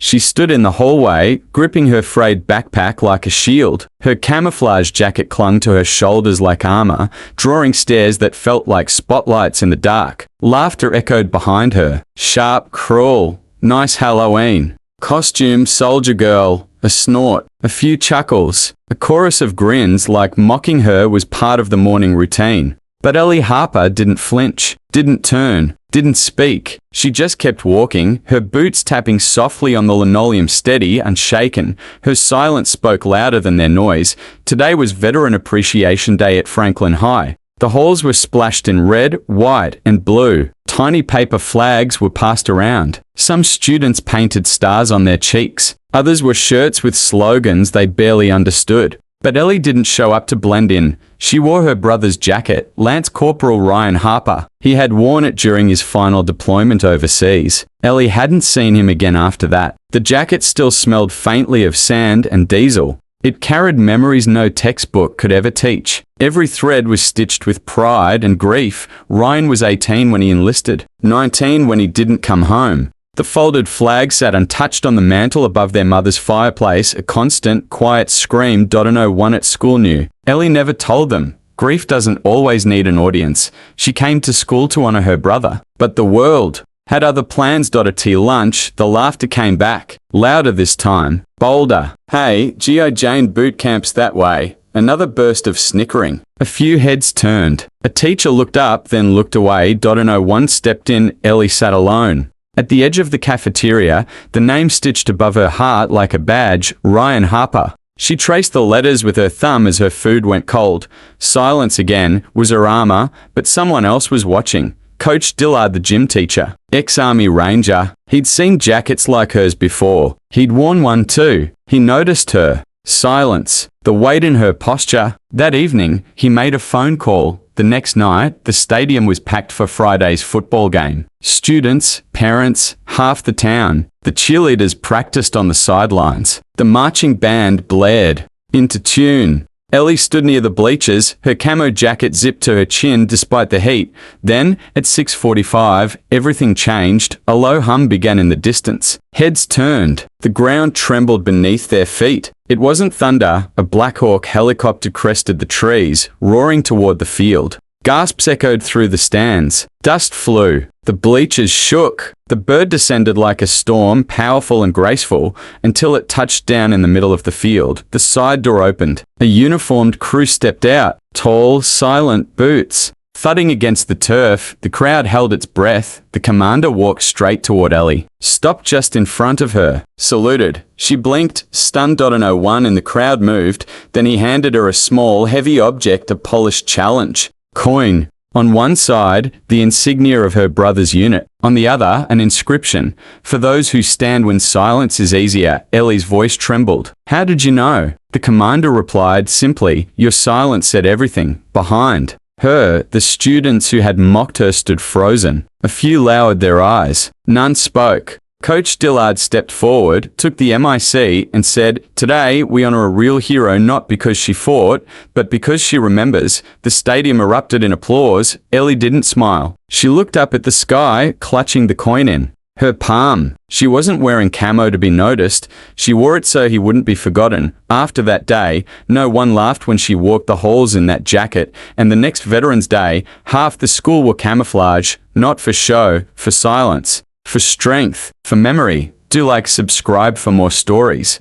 She stood in the hallway, gripping her frayed backpack like a shield. Her camouflage jacket clung to her shoulders like armor, drawing stares that felt like spotlights in the dark. Laughter echoed behind her. Sharp, cruel, nice Halloween. Costume, soldier girl. A snort. A few chuckles. A chorus of grins like mocking her was part of the morning routine. But Ellie Harper didn't flinch, didn't turn, didn't speak. She just kept walking, her boots tapping softly on the linoleum steady, unshaken. Her silence spoke louder than their noise. Today was Veteran Appreciation Day at Franklin High. The halls were splashed in red, white, and blue. Tiny paper flags were passed around. Some students painted stars on their cheeks. Others were shirts with slogans they barely understood. But Ellie didn't show up to blend in. She wore her brother's jacket, Lance Corporal Ryan Harper. He had worn it during his final deployment overseas. Ellie hadn't seen him again after that. The jacket still smelled faintly of sand and diesel. It carried memories no textbook could ever teach. Every thread was stitched with pride and grief. Ryan was 18 when he enlisted, 19 when he didn't come home. The folded flag sat untouched on the mantel above their mother's fireplace, a constant, quiet scream no one at school knew. Ellie never told them. Grief doesn't always need an audience. She came to school to honor her brother. But the world had other plans. At tea lunch, the laughter came back. Louder this time. Bolder. Hey, G.I. Jane boot camp's that way. Another burst of snickering. A few heads turned. A teacher looked up, then looked away. No one stepped in. Ellie sat alone. At the edge of the cafeteria, the name stitched above her heart like a badge, Ryan Harper. She traced the letters with her thumb as her food went cold. Silence again was her armor, but someone else was watching. Coach Dillard, the gym teacher, ex-Army Ranger. He'd seen jackets like hers before. He'd worn one too. He noticed her. Silence. The weight in her posture. That evening, he made a phone call. The next night, the stadium was packed for Friday's football game. Students, parents, half the town. The cheerleaders practiced on the sidelines. The marching band blared. Into tune. Ellie stood near the bleachers, her camo jacket zipped to her chin despite the heat. Then, at 6:45, everything changed. A low hum began in the distance. Heads turned. The ground trembled beneath their feet. It wasn't thunder. A Black Hawk helicopter crested the trees, roaring toward the field. Gasps echoed through the stands. Dust flew. The bleachers shook. The bird descended like a storm, powerful and graceful, until it touched down in the middle of the field. The side door opened. A uniformed crew stepped out. Tall, silent boots. Thudding against the turf, the crowd held its breath. The commander walked straight toward Ellie. Stopped just in front of her. Saluted. She blinked, stunned. No one in the crowd moved. Then he handed her a small, heavy object, a polished challenge. Coin. On one side, the insignia of her brother's unit. On the other, an inscription. For those who stand when silence is easier. Ellie's voice trembled. How did you know? The commander replied simply, your silence said everything. Behind her, the students who had mocked her stood frozen. A few lowered their eyes. None spoke. Coach Dillard stepped forward, took the MIC, and said, today we honor a real hero not because she fought, but because she remembers. The stadium erupted in applause. Ellie didn't smile. She looked up at the sky, clutching the coin in her palm. She wasn't wearing camo to be noticed. She wore it so he wouldn't be forgotten. After that day, no one laughed when she walked the halls in that jacket, and the next Veterans Day, half the school wore camouflage, not for show, for silence. For strength, for memory. Do like, subscribe for more stories.